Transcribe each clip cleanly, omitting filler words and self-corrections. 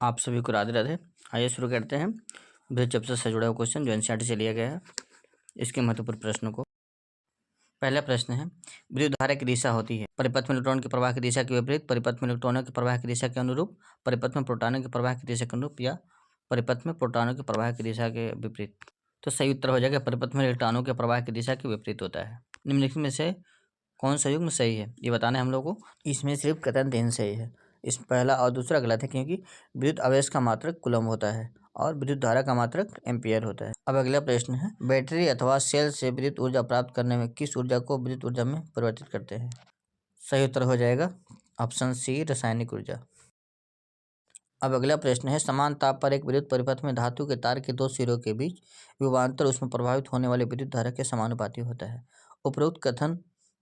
आप सभी को राधे राधे। आइए शुरू करते हैं विद्युत चैप्टर से जुड़ा हुआ क्वेश्चन जो एनसीईआरटी से लिया गया है, इसके महत्वपूर्ण प्रश्नों को। पहला प्रश्न है, विद्युत धारा की दिशा होती है परिपथ में इलेक्ट्रॉन की प्रवाह की दिशा के विपरीत, परिपथ में इलेक्ट्रॉनों की प्रवाह की दिशा के अनुरूप, परिपथ में प्रोटॉनों की प्रवाह की दिशा के अनुरूप, या परिपथ में प्रोटॉनों की प्रवाह की दिशा के विपरीत। तो सही उत्तर हो जाएगा परिपथ में इलेक्ट्रॉनों के प्रवाह की दिशा के विपरीत होता है। निम्नलिखित में से कौन सा युग्म सही है ये बताना है हम लोगों को। इसमें सिर्फ कथन 3 सही है, इस पहला और दूसरा गलत है, क्योंकि विद्युत आवेश का मात्रक कूलम होता है और विद्युत धारा का मात्रक एम्पियर होता है। अब अगला प्रश्न है, बैटरी अथवा सेल से विद्युत ऊर्जा प्राप्त करने में किस ऊर्जा को विद्युत ऊर्जा में परिवर्तित करते हैं। सही उत्तर हो जाएगा ऑप्शन सी, रासायनिक ऊर्जा। अब अगला प्रश्न है, समान ताप पर एक विद्युत परिपथ में धातु के तार के दो सिरों के बीच विभवांतर उसमें प्रभावित होने वाली विद्युत धारा के समानुपाती होता है। उपरोक्त कथन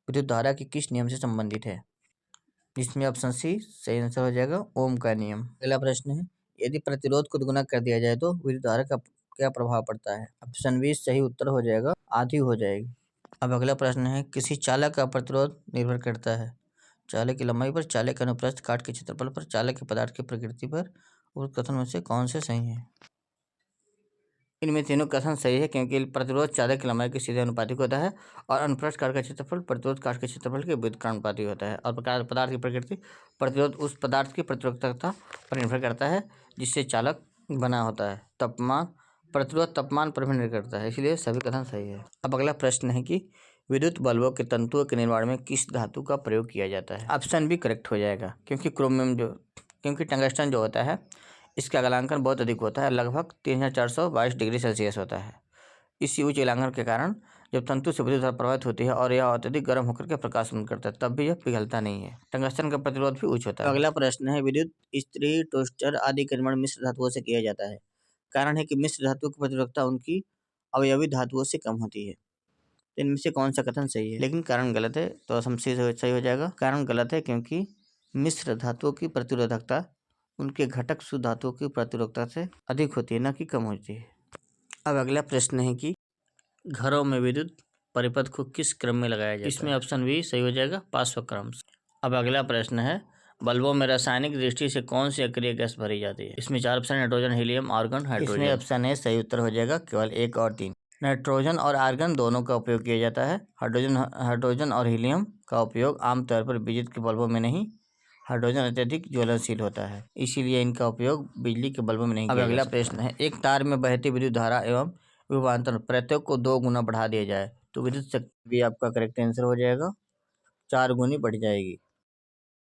विद्युत धारा के किस नियम से संबंधित है। जिसमें ऑप्शन सी सही आंसर हो जाएगा, ओम का नियम। अगला प्रश्न है, यदि प्रतिरोध को दुगुना कर दिया जाए तो विद्युत धारा का क्या प्रभाव पड़ता है। ऑप्शन बी सही उत्तर हो जाएगा, आधी हो जाएगी। अब अगला प्रश्न है, किसी चालक का प्रतिरोध निर्भर करता है चालक की लंबाई पर, चालक के अनुप्रस्थ काट के क्षेत्रफल पर, चालक के पदार्थ की प्रकृति पर। और कथन में से कौन से सही है। इनमें तीनों कथन सही है, क्योंकि प्रतिरोध चालक की लंबाई के सीधे अनुपातिक होता है और अनुप्रस्थ काट का क्षेत्रफल प्रतिरोध काट के क्षेत्रफल के विपरीत अनुपातिक होता है। और पदार्थ की प्रकृति, प्रतिरोध उस पदार्थ की प्रतिरोधकता पर निर्भर करता है जिससे चालक बना होता है। तापमान, प्रतिरोध तापमान पर भी निर्भर करता है, इसलिए सभी कथन सही है। अब अगला प्रश्न है कि विद्युत बल्बों के तंतुओं के निर्माण में किस धातु का प्रयोग किया जाता है। ऑप्शन भी करेक्ट हो जाएगा, क्योंकि टंगस्टन जो होता है इसका गलांकन बहुत अधिक होता है, लगभग 3422 डिग्री सेल्सियस होता है। इसी उच्च गलांकन के कारण जब तंतु से विद्युत धारा प्रभावित होती है और यह अत्यधिक गर्म होकर के प्रकाश उत्पन्न करता है, तब भी यह पिघलता नहीं है। टंगस्टन का प्रतिरोध भी उच्च होता है। अगला प्रश्न है, विद्युत इस्त्री, टोस्टर आदि का निर्माण मिश्र धातुओं से किया जाता है। कारण है कि मिश्र धातुओं की प्रतिरोधकता उनकी अवयवी धातुओं से कम होती है। इनमें से कौन सा कथन सही है। लेकिन कारण गलत है, तो ऑप्शन सी सही हो जाएगा। कारण गलत है, क्योंकि मिश्र धातुओं की प्रतिरोधकता उनके घटक शुद्ध धातुओं की प्रतिरोधकता से अधिक होती है, न कि कम होती है। अब अगला प्रश्न है कि घरों में विद्युत परिपथ को किस क्रम में लगाया जाता है। इसमें ऑप्शन बी सही हो जाएगा, पार्श्व क्रम से। अब अगला प्रश्न है, बल्बों में रासायनिक दृष्टि से कौन सी अक्रिय गैस भरी जाती है। इसमें 4 option, nitrogen, helium, argon, hydrogen. इसमें ऑप्शन है सही उत्तर हो जाएगा, केवल 1 और 3। नाइट्रोजन और आर्गन दोनों का उपयोग किया जाता है। हाइड्रोजन और हीलियम का उपयोग आमतौर पर विद्युत के बल्बों में नहीं। हाइड्रोजन अत्यधिक ज्वलनशील होता है, इसीलिए इनका उपयोग बिजली के बल्बों में नहीं किया जाता। अब अगला प्रश्न है, एक तार में बहती विद्युत धारा एवं विभवांतर प्रत्येक को 2 गुना बढ़ा दिया जाए तो विद्युत शक्ति भी आपका करेक्ट आंसर हो जाएगा, 4 गुनी बढ़ जाएगी।